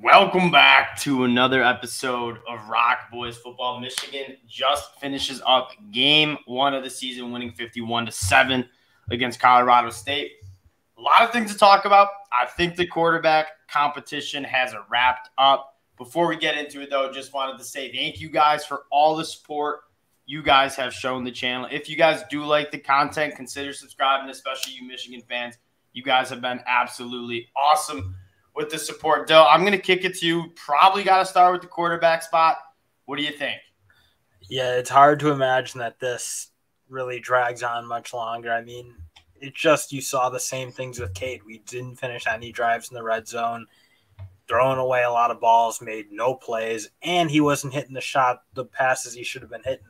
Welcome back to another episode of ROC Boys Football. Michigan just finishes up game one of the season, winning 51-7 against Colorado State. A lot of things to talk about. I think the quarterback competition has wrapped up. Before we get into it, though, just wanted to say thank you guys for all the support you guys have shown the channel. If you guys do like the content, consider subscribing, especially you Michigan fans. You guys have been absolutely awesome with the support. Dill, I'm going to kick it to you. Probably got to start with the quarterback spot. What do you think? Yeah, it's hard to imagine that this really drags on much longer. I mean, it's just you saw the same things with Cade. We didn't finish any drives in the red zone, throwing away a lot of balls, made no plays, and he wasn't hitting the passes he should have been hitting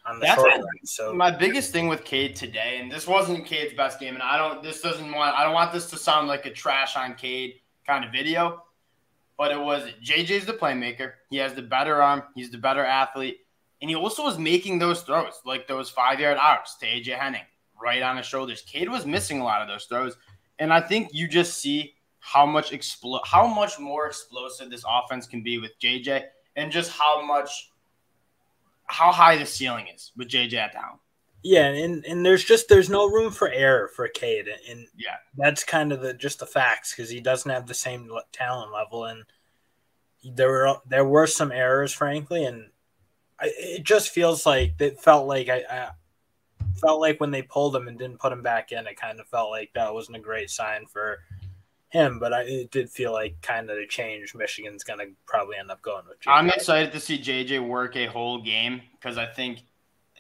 on the short run. So my biggest thing with Cade today, and this wasn't Cade's best game, and I don't want this to sound like a trash on Cade kind of video, but it was JJ's the playmaker. He has the better arm. He's the better athlete. And he also was making those throws, like those 5-yard outs to AJ Henning right on his shoulders. Cade was missing a lot of those throws. And I think you just see how much more explosive this offense can be with JJ, and just how high the ceiling is with JJ at the helm. Yeah, and there's no room for error for Cade, and yeah, that's kind of the facts, because he doesn't have the same talent level, and there were some errors, frankly, and it just felt like I felt like when they pulled him and didn't put him back in, it kind of felt like that wasn't a great sign for him, but it did feel like kind of a change Michigan's going to probably end up going with JJ. I'm excited to see JJ work a whole game, because I think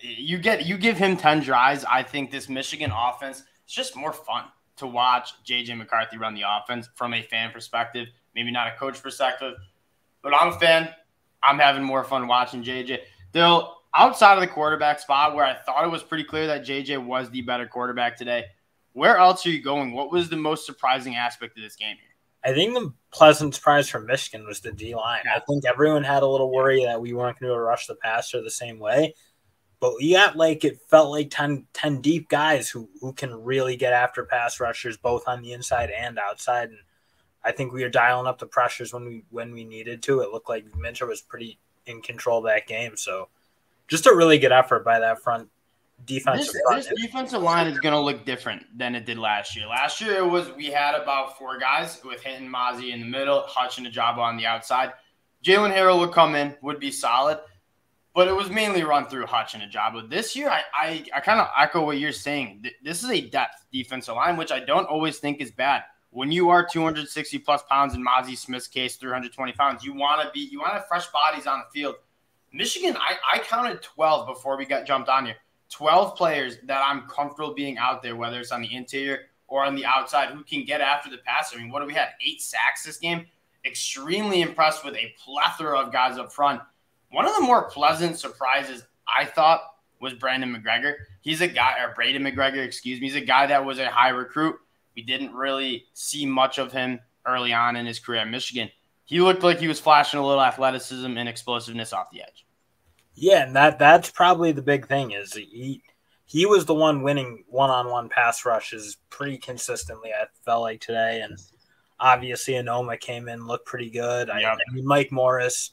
you give him 10 drives. I think this Michigan offense, it's just more fun to watch JJ McCarthy run the offense from a fan perspective, maybe not a coach perspective, but I'm a fan. I'm having more fun watching JJ. Though, outside of the quarterback spot, where I thought it was pretty clear that JJ was the better quarterback today, where else are you going? What was the most surprising aspect of this game here? I think the pleasant surprise for Michigan was the D-line. I think everyone had a little worry that we weren't going to rush the passer the same way. But we got it felt like 10 deep guys who can really get after pass rushers, both on the inside and outside. And I think we were dialing up the pressures when we needed to. It looked like Minter was pretty in control of that game. So just a really good effort by that front defensive front. This defensive line is going to look different than it did last year. Last year, we had about 4 guys with Hinton, Mozzie in the middle, Hutch and Ajabo on the outside. Jalen Harrell would come in, would be solid. But it was mainly run through Hutch and Ajabo. This year, I kind of echo what you're saying. This is a depth defensive line, which I don't always think is bad. When you are 260-plus pounds, in Mozzie Smith's case, 320 pounds, you want to have fresh bodies on the field. Michigan, I counted 12 before we got jumped on here. 12 players that I'm comfortable being out there, whether it's on the interior or on the outside, who can get after the passer. I mean, what do we have? 8 sacks this game? Extremely impressed with a plethora of guys up front. One of the more pleasant surprises, I thought, was Braden McGregor. He's a guy that was a high recruit. We didn't really see much of him early on in his career at Michigan. He looked like he was flashing a little athleticism and explosiveness off the edge. Yeah, and that's probably the big thing, is he was the one winning one-on-one pass rushes pretty consistently, I felt like, today. And obviously Anoma came in, looked pretty good. Yep. I mean, Mike Morris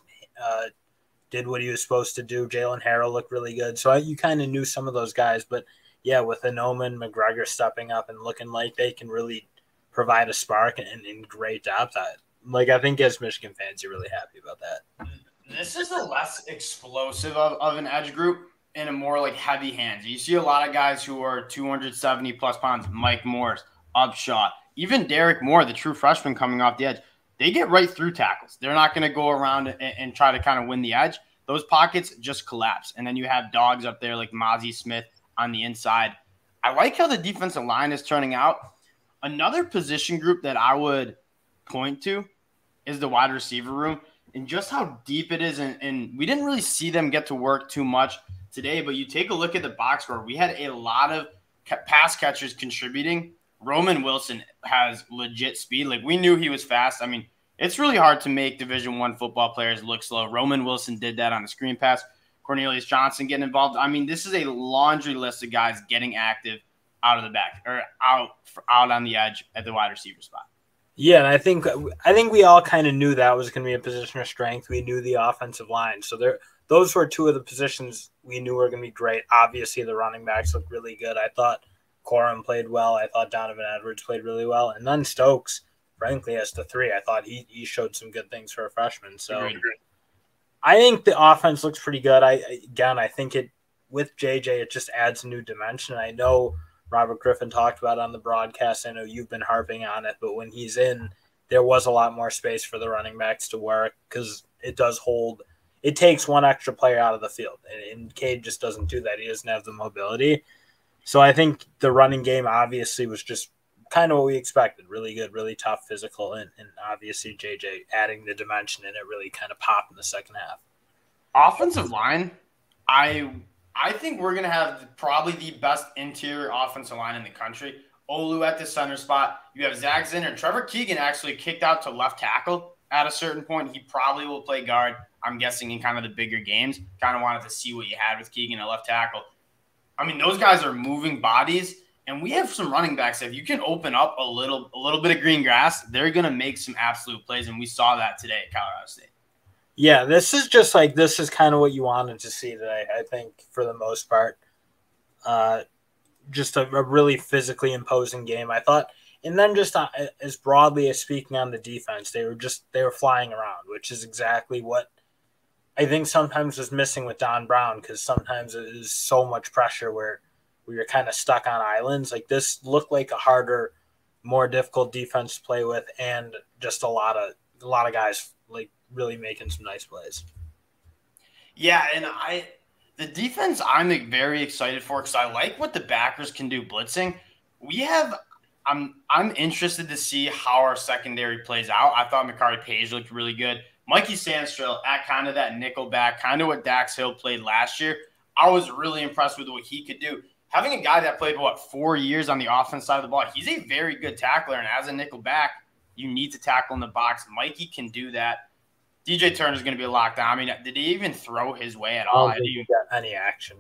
did what he was supposed to do. Jalen Harrell looked really good. So you kind of knew some of those guys. But, yeah, with Anoma and McGregor stepping up and looking like they can really provide a spark and great depth, I think as Michigan fans, you're really happy about that. This is a less explosive of an edge group and a more heavy hands. You see a lot of guys who are 270-plus pounds, Mike Morris, Upshaw, even Derek Moore, the true freshman coming off the edge. They get right through tackles. They're not going to go around and try to kind of win the edge. Those pockets just collapse. And then you have dogs up there like Mozzie Smith on the inside. I like how the defensive line is turning out. Another position group that I would point to is the wide receiver room, and just how deep it is. And we didn't really see them get to work too much today, but you take a look at the box score. We had a lot of pass catchers contributing. Roman Wilson has legit speed. We knew he was fast. I mean, it's really hard to make Division I football players look slow. Roman Wilson did that on the screen pass. Cornelius Johnson getting involved. I mean, this is a laundry list of guys getting active out of the back or out on the edge at the wide receiver spot. Yeah, and I think we all kind of knew that was going to be a position of strength. We knew the offensive line, so those were two of the positions we knew were going to be great. Obviously, the running backs looked really good. I thought Corum played well. I thought Donovan Edwards played really well, and then Stokes, frankly, as the three, I thought he showed some good things for a freshman. So Agreed. I think the offense looks pretty good. I think it with JJ, it just adds a new dimension. I know Robert Griffin talked about it on the broadcast. I know you've been harping on it, but when he's in, there was a lot more space for the running backs to work because it does hold. It takes one extra player out of the field, and Cade just doesn't do that. He doesn't have the mobility. So I think the running game obviously was just kind of what we expected. Really good, really tough, physical, and obviously JJ adding the dimension, and it really kind of popped in the second half. Offensive line, I think we're gonna have probably the best interior offensive line in the country. Olu at the center spot. You have Zach Zinner. Trevor Keegan actually kicked out to left tackle at a certain point. He probably will play guard, I'm guessing, in kind of the bigger games. Kind of wanted to see what you had with Keegan at left tackle. I mean, those guys are moving bodies, and we have some running backs. If you can open up a little bit of green grass, they're going to make some absolute plays, and we saw that today at Colorado State. Yeah, this is kind of what you wanted to see today, I think, for the most part. Just a really physically imposing game, I thought. And then just as broadly as speaking on the defense, they were flying around, which is exactly what I think sometimes was missing with Don Brown, because sometimes it is so much pressure where you're kind of stuck on islands. Like this looked like a harder, more difficult defense to play with, and just a lot of guys like really making some nice plays. Yeah, and the defense I'm very excited for because I like what the backers can do blitzing. I'm interested to see how our secondary plays out. I thought McCarty Page looked really good. Mikey Sandstrill at kind of that nickel back, kind of what Dax Hill played last year. I was really impressed with what he could do. Having a guy that played, 4 years on the offense side of the ball, he's a very good tackler. And as a nickel back, you need to tackle in the box. Mikey can do that. DJ Turner's going to be locked down. I mean, did he even throw his way at all? I don't think he got any action.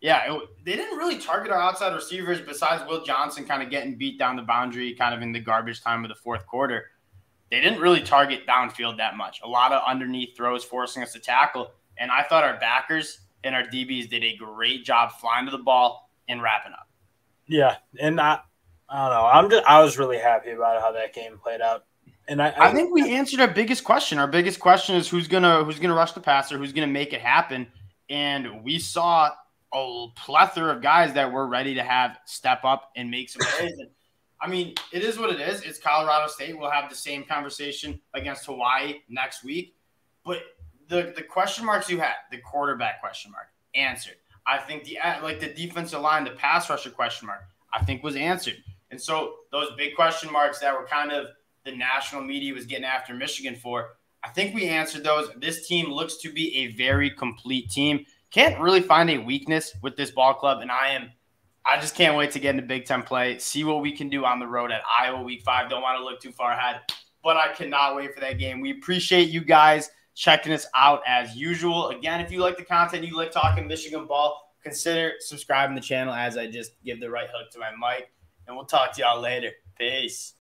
Yeah, they didn't really target our outside receivers besides Will Johnson kind of getting beat down the boundary kind of in the garbage time of the fourth quarter. They didn't really target downfield that much. A lot of underneath throws forcing us to tackle. And I thought our backers and our DBs did a great job flying to the ball and wrapping up. Yeah, and I don't know. I was really happy about how that game played out. And I think we answered our biggest question. Our biggest question is who's gonna rush the passer, who's gonna make it happen. And we saw a plethora of guys that were ready to have step up and make some plays. And, I mean, it is what it is. It's Colorado State. We'll have the same conversation against Hawaii next week. But the question marks you had, the quarterback question mark, answered. I think the defensive line, the pass rusher question mark, I think was answered. And so those big question marks that were kind of the national media was getting after Michigan for, I think we answered those. This team looks to be a very complete team. Can't really find a weakness with this ball club, and I just can't wait to get into Big Ten play, see what we can do on the road at Iowa Week 5. Don't want to look too far ahead, but I cannot wait for that game. We appreciate you guys checking us out as usual. Again, if you like the content, you like talking Michigan ball, consider subscribing to the channel as I just give the right hook to my mic, and we'll talk to y'all later. Peace.